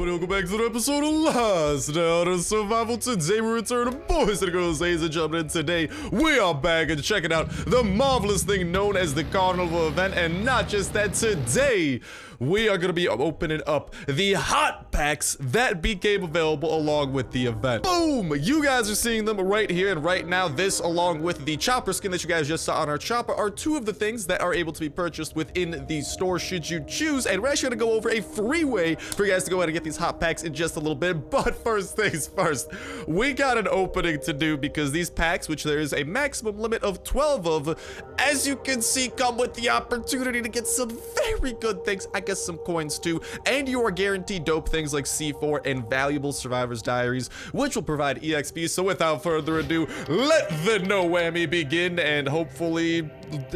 everybody, welcome back to the episode of Lost Out of Survival. Today we return to boys and girls, ladies and gentlemen. Today we are back and checking out the marvelous thing known as the Carnival event. And not just that, today we are going to be opening up the hot packs that became available along with the event. Boom! You guys are seeing them right here and right now. This, along with the chopper skin that you guys just saw on our chopper, are two of the things that are able to be purchased within the store should you choose. And we're actually going to go over a free way for you guys to go ahead and get these hot packs in just a little bit. But first things first, we got an opening to do because these packs, which there is a maximum limit of 12 of, as you can see, come with the opportunity to get some very good things. I guess some coins too, and you are guaranteed dope things like C4 and valuable survivors diaries, which will provide EXP. So without further ado, let the no whammy begin, and hopefully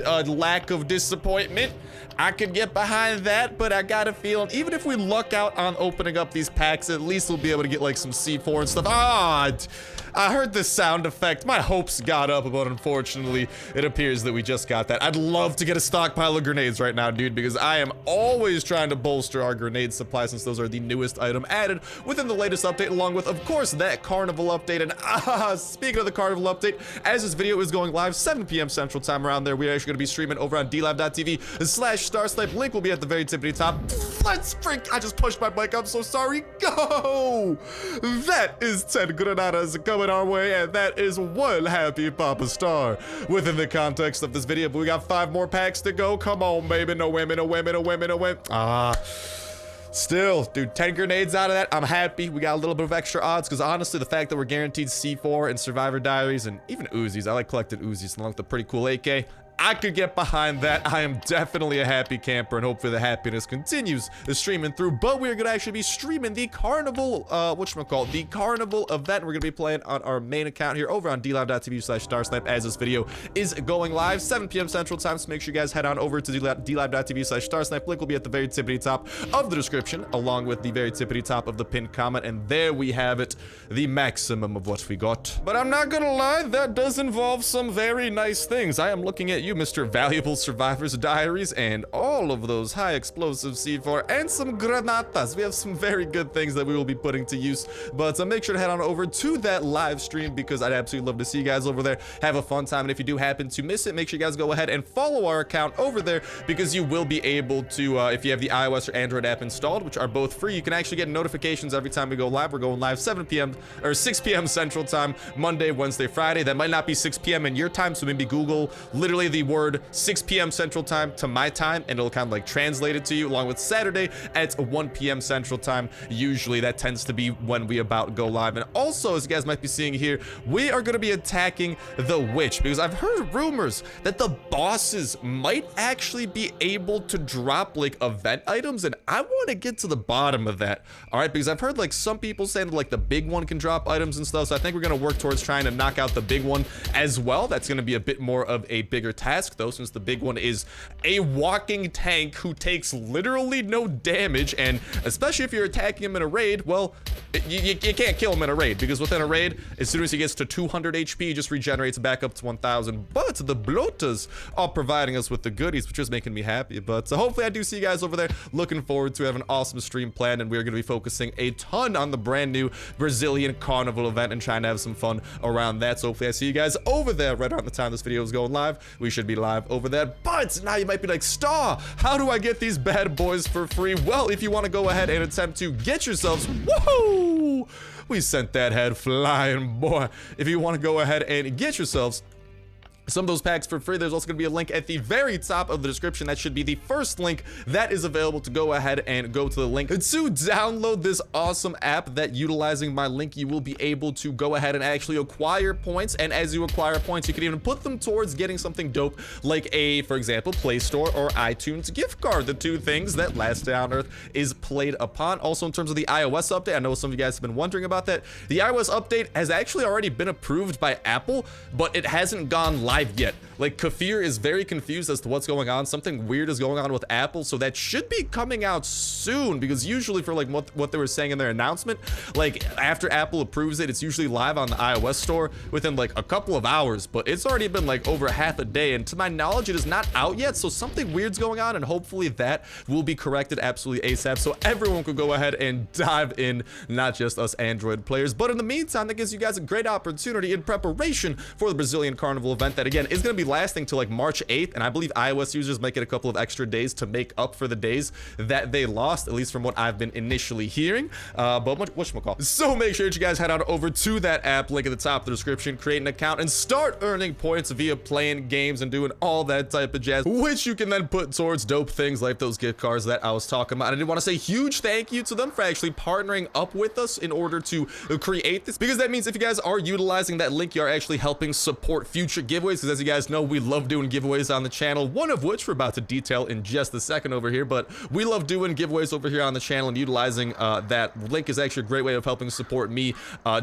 a lack of disappointment. I could get behind that, but I got a feeling even if we luck out on opening up these packs, at least we'll be able to get like some C4 and stuff. I heard the sound effect. My hopes got up, but unfortunately, it appears that we just got that. I'd love to get a stockpile of grenades right now, dude, because I am always trying to bolster our grenade supply since those are the newest item added within the latest update, along with, of course, that Carnival update. And speaking of the Carnival update, as this video is going live, 7 p.m. Central Time around there, we are actually going to be streaming over on dlive.tv/Starsnipe. Link will be at the very tippity top. Let's freak! I just pushed my mic. I'm so sorry. Go! That is 10 granadas coming our way, and that is one happy Papa Star. Within the context of this video, but we got 5 more packs to go. Come on, baby. No women, no women, no women, no women. Still, dude, 10 grenades out of that, I'm happy. We got a little bit of extra odds, because honestly, the fact that we're guaranteed C4 and survivor diaries and even Uzis, I like collecting Uzis along with the pretty cool AK. I could get behind that. I am definitely a happy camper, and hopefully the happiness continues streaming through. But we're gonna actually be streaming the Carnival, the Carnival event. We're gonna be playing on our main account here over on dlive.tv/Starsnipe as this video is going live, 7 p.m. Central Time. So make sure you guys head on over to dlive.tv/Starsnipe. Link will be at the very tippity top of the description, along with the very tippity top of the pinned comment. And there we have it, the maximum of what we got. But I'm not gonna lie, that does involve some very nice things. I am looking at you, Mr. Valuable Survivors Diaries, and all of those high explosive C4 and some granatas. We have some very good things that we will be putting to use, but make sure to head on over to that live stream because I'd absolutely love to see you guys over there. Have a fun time, and if you do happen to miss it, make sure you guys go ahead and follow our account over there because you will be able to, if you have the iOS or Android app installed, which are both free, you can actually get notifications every time we go live. We're going live 7 p.m. or 6 p.m. Central Time, Monday, Wednesday, Friday. That might not be 6 p.m. in your time, so maybe Google literally the word 6 p.m. Central Time to my time, and it'll kind of like translate it to you, along with Saturday at 1 p.m. Central Time. Usually that tends to be when we about go live. And also, as you guys might be seeing here, we are going to be attacking the witch because I've heard rumors that the bosses might actually be able to drop like event items, and I want to get to the bottom of that. All right, because I've heard like some people saying like the big one can drop items and stuff, so I think we're going to work towards trying to knock out the big one as well. That's going to be a bit more of a bigger task though, since the big one is a walking tank who takes literally no damage, and especially if you're attacking him in a raid, well, you can't kill him in a raid, because within a raid, as soon as he gets to 200 HP, he just regenerates back up to 1000. But the bloaters are providing us with the goodies, which is making me happy. But hopefully I do see you guys over there. Looking forward to having an awesome stream planned, and we're going to be focusing a ton on the brand new Brazilian Carnival event and trying to have some fun around that. So hopefully I see you guys over there right around the time this video is going live. We should be live over there. But now you might be like, Star, how do I get these bad boys for free? Well, if you want to go ahead and attempt to get yourselves, woohoo, we sent that head flying, boy. If you want to go ahead and get yourselves some of those packs for free, there's also going to be a link at the very top of the description. That should be the first link that is available to go ahead and go to the link to download this awesome app that, utilizing my link, you will be able to go ahead and actually acquire points. And as you acquire points, you can even put them towards getting something dope like a, for example, Play Store or iTunes gift card, the two things that Last Day on Earth is played upon. Also, in terms of the iOS update, I know some of you guys have been wondering about that. The iOS update has actually already been approved by Apple, but it hasn't gone live live yet. Like, Kafir is very confused as to what's going on. Something weird is going on with Apple, so that should be coming out soon, because usually for like what they were saying in their announcement, like after Apple approves it, it's usually live on the iOS store within like a couple of hours, but it's already been like over half a day, and to my knowledge it is not out yet, so something weird's going on, and hopefully that will be corrected absolutely ASAP so everyone could go ahead and dive in, not just us Android players. But in the meantime, that gives you guys a great opportunity in preparation for the Brazilian Carnival event that again is going to be lasting till like March 8th, and I believe iOS users might get a couple of extra days to make up for the days that they lost, at least from what I've been initially hearing. But whatchamacallit. So make sure that you guys head on over to that app, link at the top of the description, create an account, and start earning points via playing games and doing all that type of jazz, which you can then put towards dope things like those gift cards that I was talking about. And I did want to say huge thank you to them for actually partnering up with us in order to create this, because that means if you guys are utilizing that link, you are actually helping support future giveaways, because as you guys know, we love doing giveaways on the channel, one of which we're about to detail in just a second over here. But we love doing giveaways over here on the channel, and utilizing that link is actually a great way of helping support me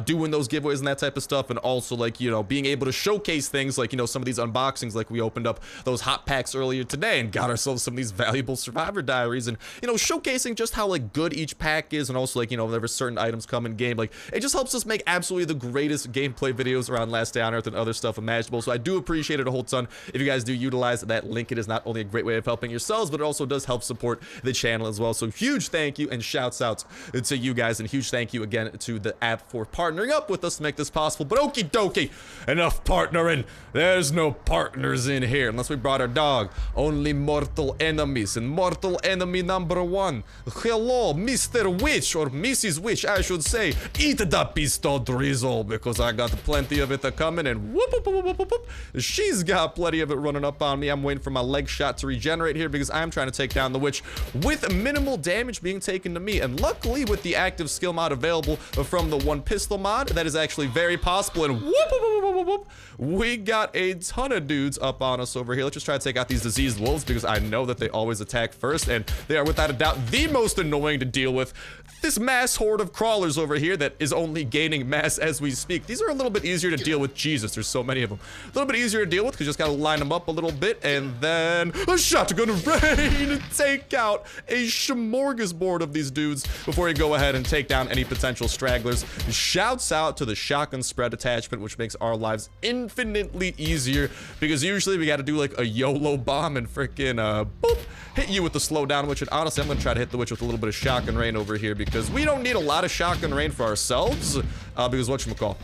doing those giveaways and that type of stuff, and also like, you know, being able to showcase things like, you know, some of these unboxings, like we opened up those hot packs earlier today and got ourselves some of these valuable survivor diaries, and you know, showcasing just how like good each pack is, and also like, you know, whenever certain items come in game, like it just helps us make absolutely the greatest gameplay videos around Last Day on Earth and other stuff imaginable. So I do appreciate it a whole ton if you guys do utilize that link. It is not only a great way of helping yourselves, but it also does help support the channel as well. So huge thank you and shouts out to you guys, and huge thank you again to the app for partnering up with us to make this possible. But okie dokie, enough partnering. There's no partners in here unless we brought our dog. Only mortal enemies, and mortal enemy number one. Hello, Mr. Witch, or Mrs. Witch, I should say. Eat the pistol drizzle, because I got plenty of it coming, and whoop, whoop, whoop, whoop, whoop. She's got plenty of it running up on me. I'm waiting for my leg shot to regenerate here, because I'm trying to take down the witch with minimal damage being taken to me. And luckily, with the active skill mod available from the one pistol mod, that is actually very possible. And whoop, whoop, whoop, whoop, whoop, whoop. We got a ton of dudes up on us over here. Let's just try to take out these diseased wolves, because I know that they always attack first, and they are without a doubt the most annoying to deal with. This mass horde of crawlers over here that is only gaining mass as we speak. These are a little bit easier to deal with. Jesus, there's so many of them. A little bit easier to deal with, because you just gotta line them up a little bit, and then a shotgun rain. Take out a smorgasbord of these dudes before you go ahead and take down any potential stragglers. Shouts out to the shotgun spread attachment, which makes our lives infinitely easier, because usually we gotta do like a YOLO bomb and freaking boop, hit you with the slowdown witch. And honestly, I'm gonna try to hit the witch with a little bit of shotgun rain over here, because we don't need a lot of shotgun rain for ourselves, because whatchamacallit,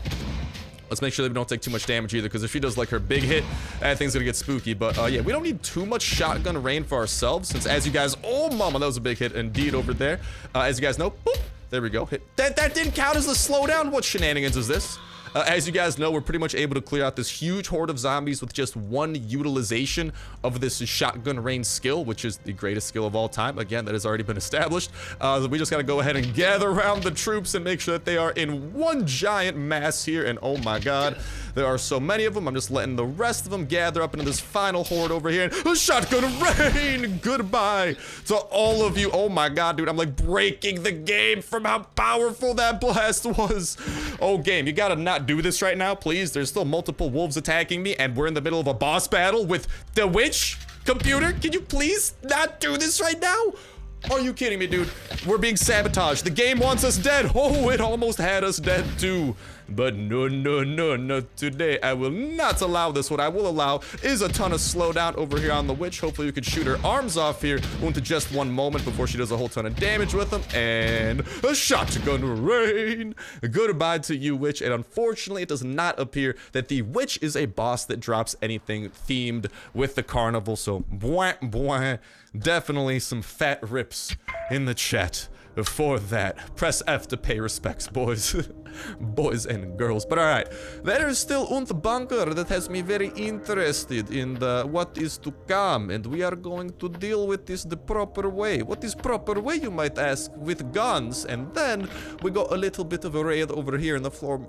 let's make sure that we don't take too much damage either, because if she does like her big hit, that thing's gonna get spooky. But yeah, we don't need too much shotgun rain for ourselves, since as you guys, oh mama, that was a big hit indeed over there. As you guys know, boop, there we go. Hit. That didn't count as the slowdown. What shenanigans is this? As you guys know, we're pretty much able to clear out this huge horde of zombies with just one utilization of this shotgun rain skill, which is the greatest skill of all time. Again, that has already been established. So we just gotta go ahead and gather around the troops and make sure that they are in one giant mass here. And oh my god, there are so many of them. I'm just letting the rest of them gather up into this final horde over here. And shotgun rain! Goodbye to all of you. Oh my god, dude, I'm like breaking the game from how powerful that blast was. Oh, game, you gotta not do this right now, please. There's still multiple wolves attacking me, and we're in the middle of a boss battle with the witch. Computer, can you please not do this right now? Are you kidding me, dude? We're being sabotaged. The game wants us dead. Oh, it almost had us dead too. But no, no, no, not today. I will not allow this. What I will allow is a ton of slowdown over here on the witch. Hopefully we can shoot her arms off here into just one moment before she does a whole ton of damage with them. And a shotgun rain. Goodbye to you, witch. And unfortunately, it does not appear that the witch is a boss that drops anything themed with the carnival. So, bwah, bwah. Definitely some fat rips in the chat for that. Press F to pay respects, boys. Boys and girls. But alright, there is still bunker that has me very interested in what is to come, and we are going to deal with this the proper way. What is proper way, you might ask? With guns. And then we got a little bit of a raid over here in the form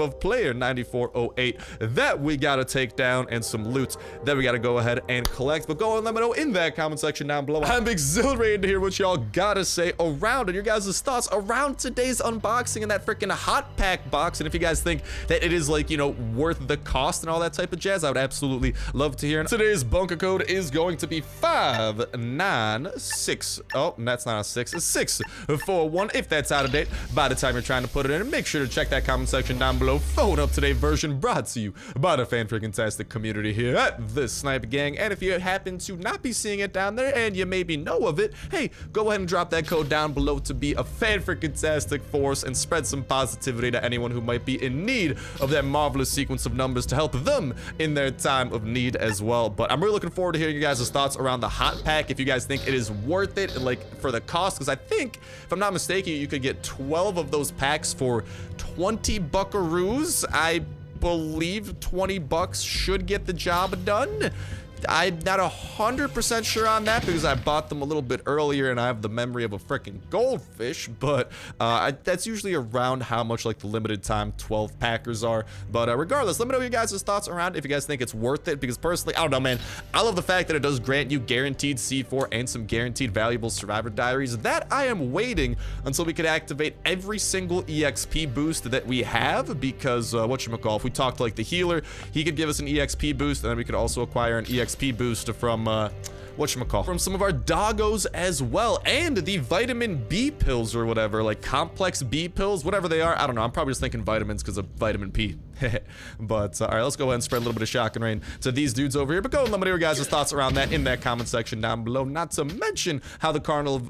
of player 9408 that we gotta take down, and some loot that we gotta go ahead and collect. But go and let me know in that comment section down below. I'm exhilarated to hear what y'all gotta say around it, your guys' thoughts around around today's unboxing in that freaking hot pack box. And if you guys think that it is like, you know, worth the cost and all that type of jazz, I would absolutely love to hear. And today's bunker code is going to be 596. Oh, that's not a 6, it's 641. If that's out of date by the time you're trying to put it in, make sure to check that comment section down below for an up-to-date version brought to you by the fan-freaking-tastic community here at the Snipe Gang. And if you happen to not be seeing it down there and you maybe know of it, hey, go ahead and drop that code down below to be a fan-freaking-tastic force and spread some positivity to anyone who might be in need of that marvelous sequence of numbers to help them in their time of need as well. But I'm really looking forward to hearing you guys' thoughts around the hot pack, if you guys think it is worth it, like for the cost, because I think, if I'm not mistaken, you could get 12 of those packs for 20 buckaroos. I believe 20 bucks should get the job done. I'm not 100% sure on that because I bought them a little bit earlier and I have the memory of a freaking goldfish, but that's usually around how much like the limited time 12 packers are. But regardless, let me know your guys' thoughts around it if you guys think it's worth it, because personally, I don't know, man. I love the fact that it does grant you guaranteed C4 and some guaranteed valuable survivor diaries. That I am waiting until we could activate every single EXP boost that we have, because whatchamacall, if we talk to like the healer, he could give us an EXP boost, and then we could also acquire an EXP boost from from some of our doggos as well, and the vitamin B pills or whatever, like complex B pills, whatever they are. I don't know, I'm probably just thinking vitamins because of vitamin P. But all right, let's go ahead and spread a little bit of shock and rain to these dudes over here. But go and let me know your guys' thoughts around that in that comment section down below. Not to mention how the carnival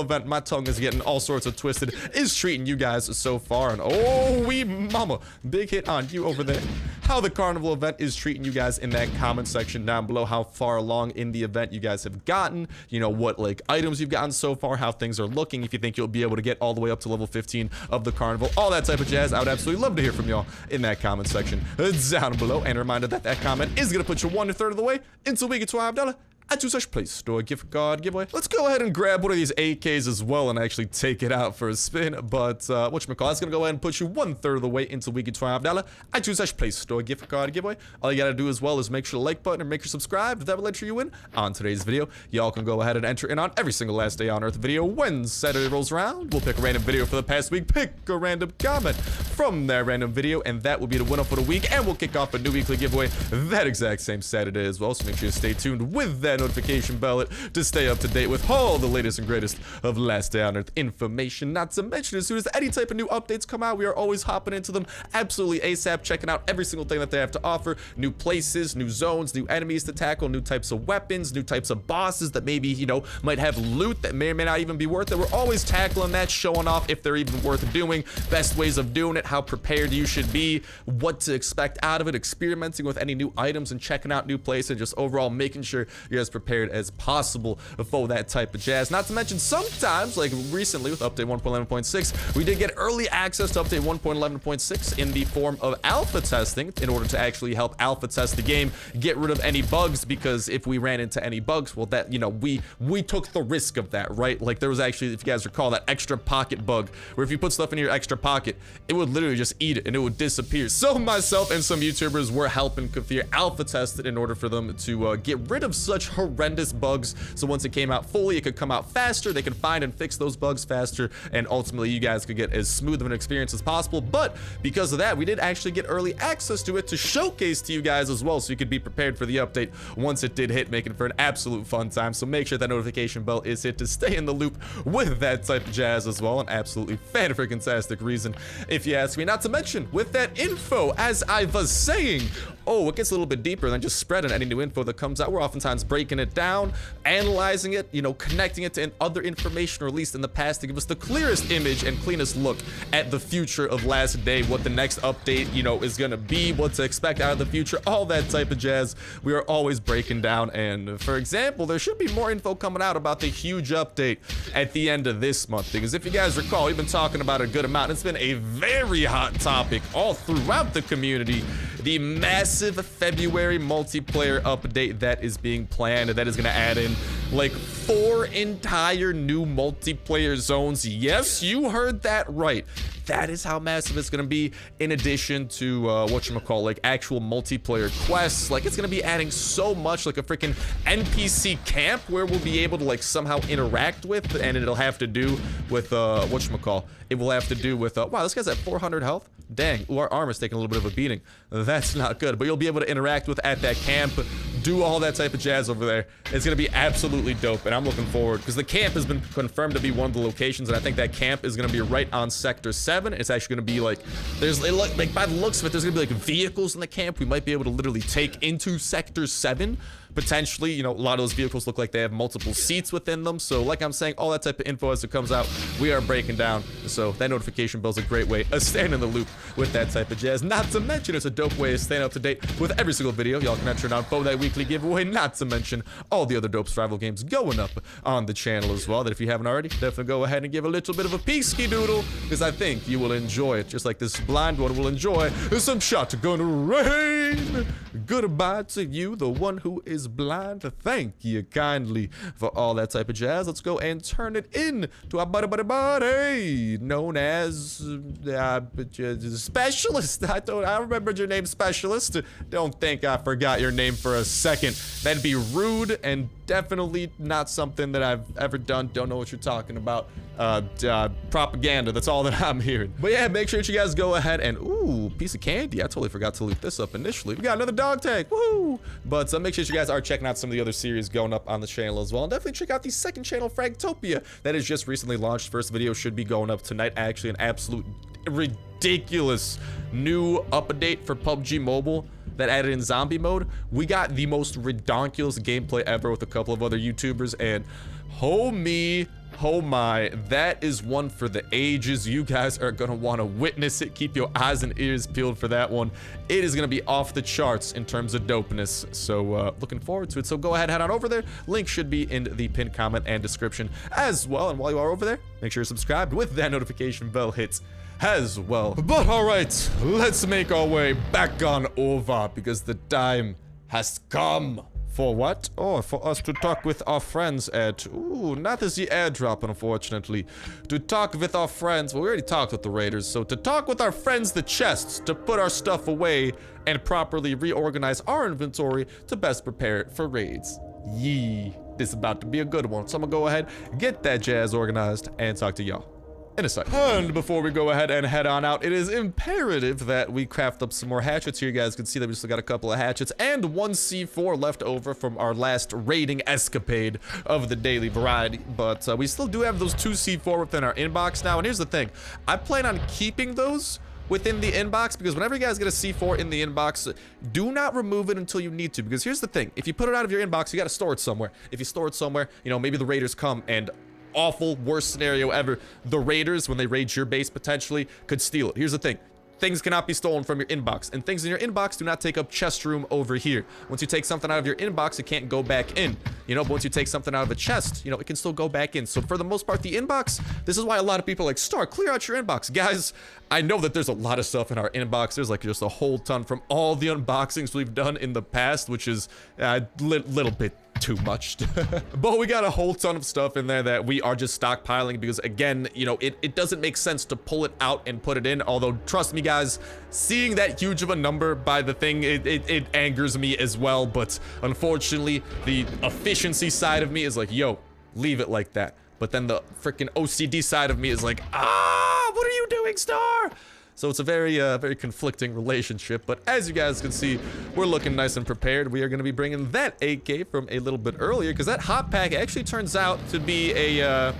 event, my tongue is getting all sorts of twisted, is treating you guys so far. And oh, we mama, big hit on you over there. How the carnival event is treating you guys in that comment section down below. How far along in the event you guys have gotten, you know, what like items you've gotten so far, how things are looking, if you think you'll be able to get all the way up to level 15 of the carnival, all that type of jazz. I would absolutely love to hear from y'all in that comment section down below. And a reminder that that comment is gonna put you 1/3 of the way until we get to $5 at your such Play Store gift card giveaway. Let's go ahead and grab one of these AKs as well and actually take it out for a spin. But whatchamacall, that's gonna go ahead and put you 1/3 of the way until we get $5 at your such Play Store gift card giveaway. All you gotta do as well is make sure to like button and make sure subscribe. That will enter you in on today's video. Y'all can go ahead and enter in on every single last day on Earth video. When Saturday rolls around, we'll pick a random video for the past week, pick a random comment from that random video, and that will be the winner for the week. And we'll kick off a new weekly giveaway that exact same Saturday as well. So make sure to stay tuned with that notification bell to stay up to date with all the latest and greatest of Last Day on Earth information. Not to mention, as soon as any type of new updates come out, we are always hopping into them absolutely ASAP, checking out every single thing that they have to offer. New places, new zones, new enemies to tackle, new types of weapons, new types of bosses that maybe, you know, might have loot that may or may not even be worth it. We're always tackling that, showing off if they're even worth doing, best ways of doing it, how prepared you should be, what to expect out of it, experimenting with any new items and checking out new places, and just overall making sure you're as prepared as possible for that type of jazz. Not to mention, sometimes, like recently with update 1.11.6, we did get early access to update 1.11.6 in the form of alpha testing in order to actually help alpha test the game, get rid of any bugs, because if we ran into any bugs, well, that, you know, we took the risk of that, right? Like there was actually, if you guys recall, that extra pocket bug where if you put stuff in your extra pocket, it would literally just eat it and it would disappear. So myself and some YouTubers were helping Kathir alpha test it in order for them to get rid of such horrendous bugs. So once it came out fully, it could come out faster, they could find and fix those bugs faster, and ultimately you guys could get as smooth of an experience as possible. But because of that, we did actually get early access to it to showcase to you guys as well, so you could be prepared for the update once it did hit, making for an absolute fun time. So make sure that notification bell is hit to stay in the loop with that type of jazz as well. An absolutely fan-freaking-tastic reason, if you ask me. Not to mention, with that info, as I was saying, oh, it gets a little bit deeper than just spreading any new info that comes out. We're oftentimes breaking it down, analyzing it, you know, connecting it to other information released in the past to give us the clearest image and cleanest look at the future of Last Day, what the next update, you know, is gonna be, what to expect out of the future, all that type of jazz. We are always breaking down, and for example, there should be more info coming out about the huge update at the end of this month, because if you guys recall, we've been talking about a good amount. It's been a very hot topic all throughout the community. The massive February multiplayer update that is being planned plan that is going to add in like 4 entire new multiplayer zones. Yes, you heard that right. That is how massive it's gonna be, in addition to whatchamacallit, like actual multiplayer quests. Like, it's gonna be adding so much, like a freaking NPC camp where we'll be able to like somehow interact with, and it'll have to do with whatchamacallit. It will have to do with wow, this guy's at 400 health. Dang, ooh, our armor's taking a little bit of a beating. That's not good, but you'll be able to interact with at that camp, do all that type of jazz over there. It's gonna be absolutely dope, and I'm looking forward, because the camp has been confirmed to be one of the locations, and I think that camp is gonna be right on Sector 7. It's actually gonna be like, like by the looks of it, there's gonna be like vehicles in the camp we might be able to literally take into Sector 7. Potentially, you know, a lot of those vehicles look like they have multiple seats within them. So like I'm saying, all that type of info as it comes out, we are breaking down. So that notification bell is a great way of staying in the loop with that type of jazz. Not to mention, it's a dope way of staying up to date with every single video. Y'all can enter on for that weekly giveaway. Not to mention all the other dope survival games going up on the channel as well. That if you haven't already, definitely go ahead and give a little bit of a peasky doodle, because I think you will enjoy it, just like this blind one will enjoy some shotgun rain. Goodbye to you, the one who is blind. Thank you kindly for all that type of jazz. Let's go and turn it in to our buddy known as Specialist. I remembered your name, Specialist. Don't think I forgot your name for a second. That'd be rude and definitely not something that I've ever done. Don't know what you're talking about. Propaganda, that's all that I'm hearing. But yeah, make sure that you guys go ahead and, ooh, piece of candy. I totally forgot to loot this up initially. We got another dog tag, woohoo! But make sure that you guys are checking out some of the other series going up on the channel as well. And definitely check out the second channel, Fragtopia, that is just recently launched. First video should be going up tonight. Actually, an absolute ridiculous new update for PUBG Mobile that added in zombie mode. We got the most redonkulous gameplay ever with a couple of other YouTubers, and oh my, that is one for the ages. You guys are gonna want to witness it. Keep your eyes and ears peeled for that one. It is gonna be off the charts in terms of dopeness, so looking forward to it. So go ahead, head on over there. Link should be in the pinned comment and description as well. And while you are over there, make sure you're subscribed with that notification bell hit as well. But all right, let's make our way back on over, because the time has come. For what? Oh, for us to talk with our friends at... Ooh, not as the airdrop, unfortunately. To talk with our friends... Well, we already talked with the raiders, so to talk with our friends, the chests, to put our stuff away and properly reorganize our inventory to best prepare it for raids. Yee. This is about to be a good one, so I'm gonna go ahead, get that jazz organized, and talk to y'all in a second. And before we go ahead and head on out, it is imperative that we craft up some more hatchets. Here you guys can see that we still got a couple of hatchets and 1 C4 left over from our last raiding escapade of the daily variety. But we still do have those 2 C4 within our inbox now. And here's the thing, I plan on keeping those within the inbox, because whenever you guys get a C4 in the inbox, do not remove it until you need to. Because here's the thing, if you put it out of your inbox, you got to store it somewhere. If you store it somewhere, you know, maybe the raiders come and awful, worst scenario ever, the raiders, when they raid your base, potentially could steal it. Here's the thing, things cannot be stolen from your inbox, and things in your inbox do not take up chest room over here. Once you take something out of your inbox, it can't go back in, you know. But once you take something out of a chest, you know, it can still go back in. So for the most part, the inbox, this is why a lot of people are like, Star, clear out your inbox. Guys, I know that there's a lot of stuff in our inbox. There's like just a whole ton from all the unboxings we've done in the past, which is a little bit too much. But we got a whole ton of stuff in there that we are just stockpiling, because again, you know, it doesn't make sense to pull it out and put it in. Although, trust me guys, seeing that huge of a number by the thing, it angers me as well. But unfortunately, the efficiency side of me is like, yo, leave it like that. But then the freaking OCD side of me is like, ah, what are you doing, Star? So it's a very conflicting relationship. But as you guys can see, we're looking nice and prepared. We are going to be bringing that AK from a little bit earlier, because that hot pack actually turns out to be a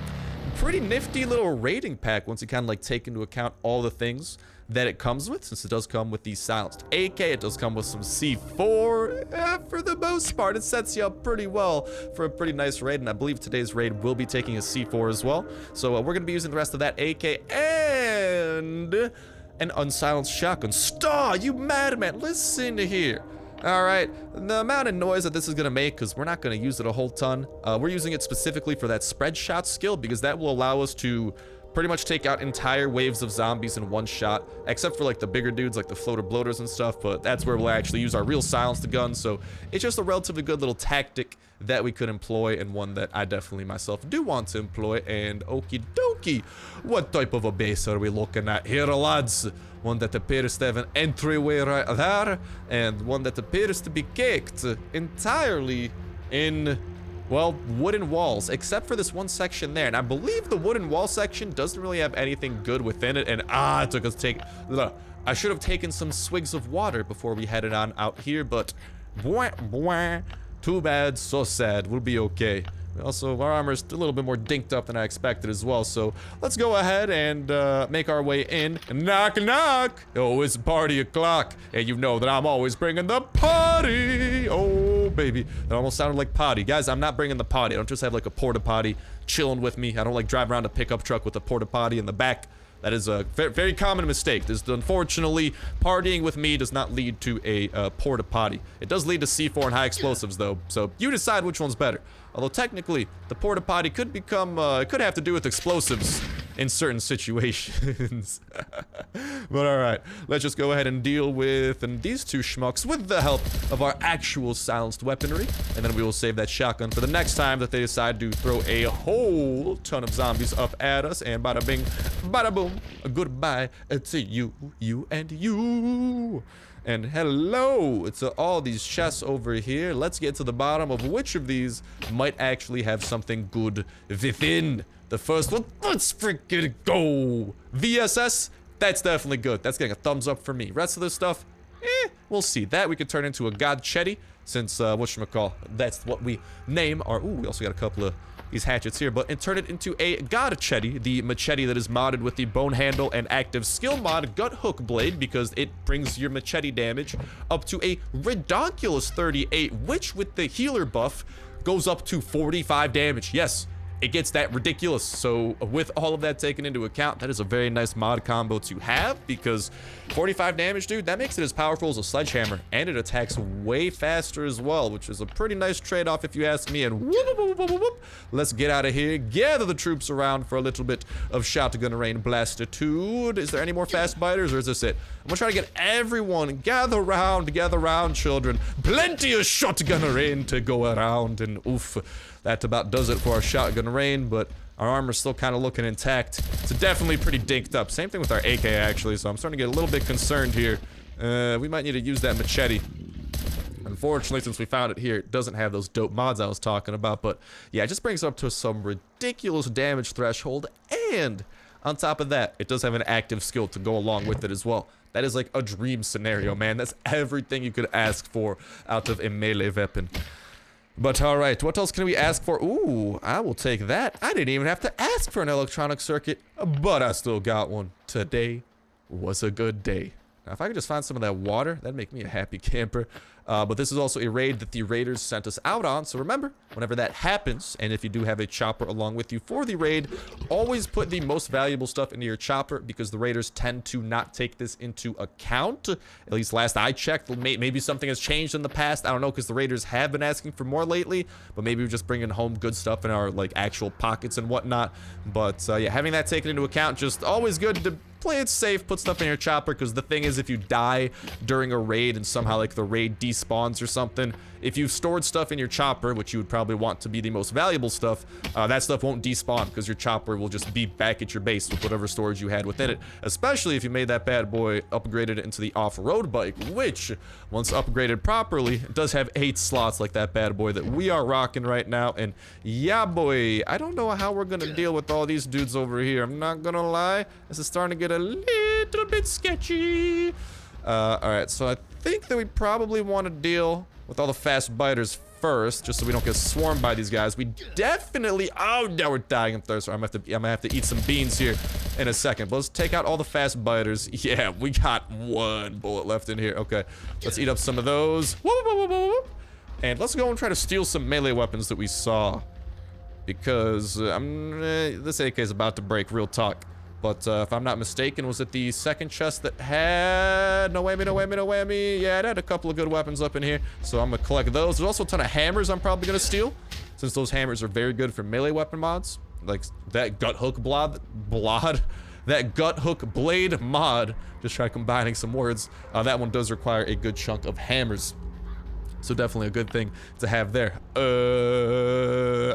pretty nifty little raiding pack once you kind of like take into account all the things that it comes with. Since it does come with the silenced AK, it does come with some C4. For the most part, it sets you up pretty well for a pretty nice raid, and I believe today's raid will be taking a C4 as well. So we're going to be using the rest of that AK and an unsilenced shotgun. Star, you madman, listen here. All right, the amount of noise that this is gonna make, because we're not gonna use it a whole ton. We're using it specifically for that spread shot skill, because that will allow us to pretty much take out entire waves of zombies in one shot, except for like the bigger dudes like the floater bloaters and stuff, but that's where we'll actually use our real silenced gun. So it's just a relatively good little tactic that we could employ, and one that I definitely myself do want to employ. And okie dokie, what type of a base are we looking at here, lads? One that appears to have an entryway right there, and one that appears to be caked entirely in, well, wooden walls, except for this one section there. And I believe the wooden wall section doesn't really have anything good within it. And it took us I should have taken some swigs of water before we headed on out here, but too bad, so sad. We'll be okay. Also, our armor's a little bit more dinked up than I expected as well, so let's go ahead and make our way in. Knock, knock! Oh, it's party o'clock, and you know that I'm always bringing the party! Oh, baby. That almost sounded like potty. Guys, I'm not bringing the potty. I don't just have like a porta potty chilling with me. I don't like drive around a pickup truck with a porta potty in the back. That is a very common mistake. Unfortunately, partying with me does not lead to a porta potty. It does lead to C4 and high explosives, though. So you decide which one's better. Although technically, the porta potty could become, could have to do with explosives in certain situations. But all right, let's just go ahead and deal with these two schmucks with the help of our actual silenced weaponry, and then we will save that shotgun for the next time that they decide to throw a whole ton of zombies up at us. And bada bing, bada boom, goodbye to you, you and you. And hello to all these chests over here. Let's get to the bottom of which of these might actually have something good within. The first one, let's freaking go. VSS, that's definitely good. That's getting a thumbs up for me. Rest of this stuff, we'll see. That we could turn into a godchetti, since, whatchamacall, that's what we name our, ooh, we also got a couple of these hatchets here, but and turn it into a godchetti, the machete that is modded with the bone handle and active skill mod gut hook blade, because it brings your machete damage up to a redonkulous 38, which with the healer buff goes up to 45 damage. Yes, it gets that ridiculous. So with all of that taken into account, that is a very nice mod combo to have, because 45 damage, dude, that makes it as powerful as a sledgehammer, and it attacks way faster as well, which is a pretty nice trade-off if you ask me. And whoop, whoop, whoop, whoop. Let's get out of here, gather the troops around for a little bit of shotgun rain blastitude. Is there any more fast biters, or is this it? I'm gonna try to get everyone, gather round, children. Plenty of shotgun rain to go around, and oof. That about does it for our shotgun rain, but our armor's still kind of looking intact. It's definitely pretty dinked up. Same thing with our AK, actually, so I'm starting to get a little bit concerned here. We might need to use that machete. Unfortunately, since we found it here, it doesn't have those dope mods I was talking about, but yeah, it just brings it up to some ridiculous damage threshold, and on top of that, it does have an active skill to go along with it as well. That is like a dream scenario, man. That's everything you could ask for out of a melee weapon. But alright, what else can we ask for? Ooh, I will take that. I didn't even have to ask for an electronic circuit, but I still got one. Today was a good day. Now, if I could just find some of that water, that'd make me a happy camper. But this is also a raid that the raiders sent us out on. So remember, whenever that happens, and if you do have a chopper along with you for the raid, always put the most valuable stuff into your chopper, because the raiders tend to not take this into account. At least last I checked. Maybe something has changed in the past. I don't know, because the raiders have been asking for more lately. But maybe we're just bringing home good stuff in our like actual pockets and whatnot. But yeah, having that taken into account, just always good to play it safe, put stuff in your chopper, because the thing is, if you die during a raid and somehow like the raid despawns or something, if you've stored stuff in your chopper, which you would probably want to be the most valuable stuff, that stuff won't despawn, because your chopper will just be back at your base with whatever storage you had within it, especially if you made that bad boy, upgraded it into the off-road bike, which, once upgraded properly, does have 8 slots like that bad boy that we are rocking right now. And yeah, boy, I don't know how we're gonna deal with all these dudes over here. I'm not gonna lie, this is starting to get a little bit sketchy. Alright, so I think that we probably want to deal with all the fast biters first, just so we don't get swarmed by these guys. We definitely, oh, now we're dying of thirst. I'm gonna have to eat some beans here in a second. But let's take out all the fast biters. Yeah, we got 1 bullet left in here. Okay, let's eat up some of those. Whoop, whoop, whoop, whoop. And let's go and try to steal some melee weapons that we saw, because this AK is about to break, real talk. But if I'm not mistaken, was it the second chest that had... No whammy, no whammy, no whammy. Yeah, it had a couple of good weapons up in here, so I'm gonna collect those. There's also a ton of hammers I'm probably gonna steal, since since those hammers are very good for melee weapon mods, like that gut hook that gut hook blade mod. Just try combining some words. That one does require a good chunk of hammers. So definitely a good thing to have there.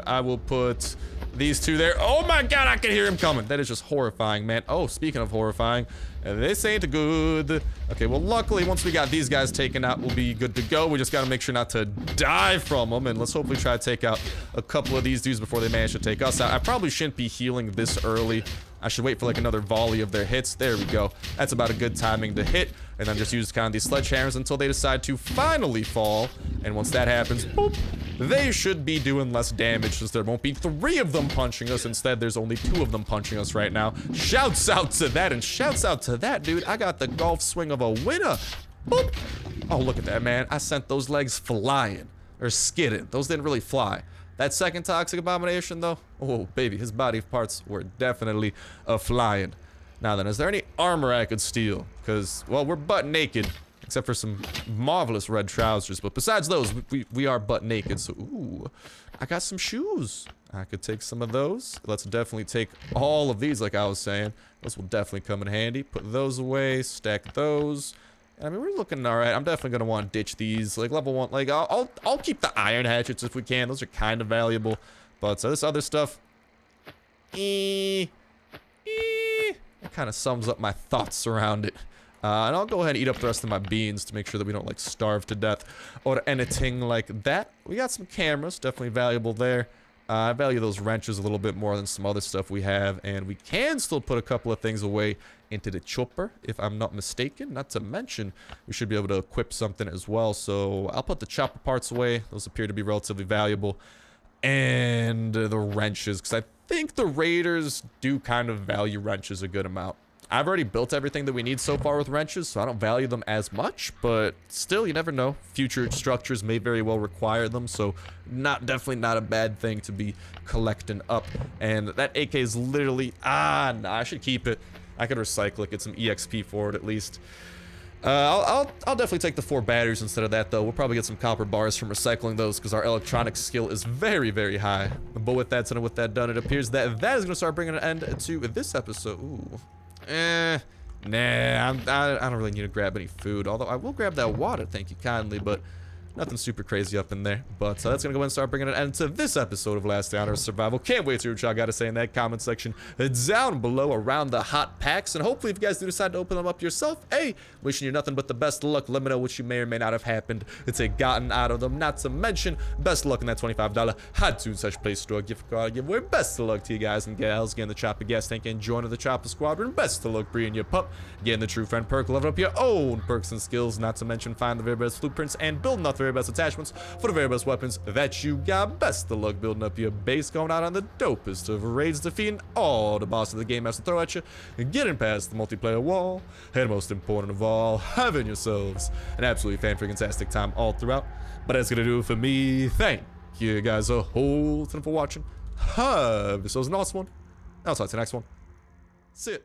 I will put these two there. Oh my god, I can hear him coming. That is just horrifying, man. Oh, speaking of horrifying, this ain't good. Okay, well, luckily, once we got these guys taken out, we'll be good to go. We just got to make sure not to die from them, and let's hopefully try to take out a couple of these dudes before they manage to take us out. I probably shouldn't be healing this early. I should wait for like another volley of their hits. There we go. That's about a good timing to hit, and then just use kind of these sledgehammers until they decide to finally fall. And once that happens, boop, they should be doing less damage since there won't be 3 of them punching us. Instead, there's only 2 of them punching us right now. Shouts out to that, and shouts out to that, dude. I got the golf swing of a winner. Boop. Oh, look at that, man. I sent those legs flying, or skidding. Those didn't really fly. That second toxic abomination, though, oh, baby, his body parts were definitely flying. Now then, is there any armor I could steal? Because, well, we're butt naked, except for some marvelous red trousers. But besides those, we are butt naked. So, ooh, I got some shoes. I could take some of those. Let's definitely take all of these, like I was saying. Those will definitely come in handy. Put those away, stack those. I mean, we're looking all right. I'm definitely gonna want to ditch these, like level 1. Like, I'll keep the iron hatchets if we can. Those are kind of valuable. But this other stuff, it kind of sums up my thoughts around it. And I'll go ahead and eat up the rest of my beans to make sure that we don't like starve to death or anything like that. We got some cameras, definitely valuable there. I value those wrenches a little bit more than some other stuff we have, and we can still put a couple of things away into the chopper, if I'm not mistaken. Not to mention, we should be able to equip something as well, so I'll put the chopper parts away. Those appear to be relatively valuable. And the wrenches, because I think the raiders do kind of value wrenches a good amount. I've already built everything that we need so far with wrenches, so I don't value them as much, but still, you never know. Future structures may very well require them, so definitely not a bad thing to be collecting up. And that AK is literally, nah, I should keep it. I could recycle it, get some EXP for it at least. I'll definitely take the 4 batteries instead of that, though. We'll probably get some copper bars from recycling those because our electronics skill is very, very high. But with that said and with that done, it appears that that is going to start bringing an end to this episode. Ooh. Nah, I don't really need to grab any food, although I will grab that water, thank you kindly, but nothing super crazy up in there. But that's gonna go ahead and start bringing an end to this episode of Last Day on Earth Survival. Can't wait to hear what y'all gotta say in that comment section down below around the hot packs, and hopefully if you guys do decide to open them up yourself, hey, wishing you nothing but the best of luck. Let me know what you may or may not have happened to gotten out of them. Not to mention, best of luck in that $25 Hatchets Play Store gift card giveaway. Best of luck to you guys and gals getting the chopper gas tank and joining the chopper squadron. Best of luck breeding your pup, getting the true friend perk, leveling up your own perks and skills. Not to mention find the very best blueprints and building up the very best attachments for the very best weapons that you got. Best of luck building up your base, going out on the dopest of raids, defeating all the bosses the game has to throw at you, and getting past the multiplayer wall, and most important of all, having yourselves an absolutely fan-freaking-tastic time all throughout. But that's gonna do it for me. Thank you guys a whole ton for watching. Have yourselves an awesome one. I'll talk to you next one. See ya.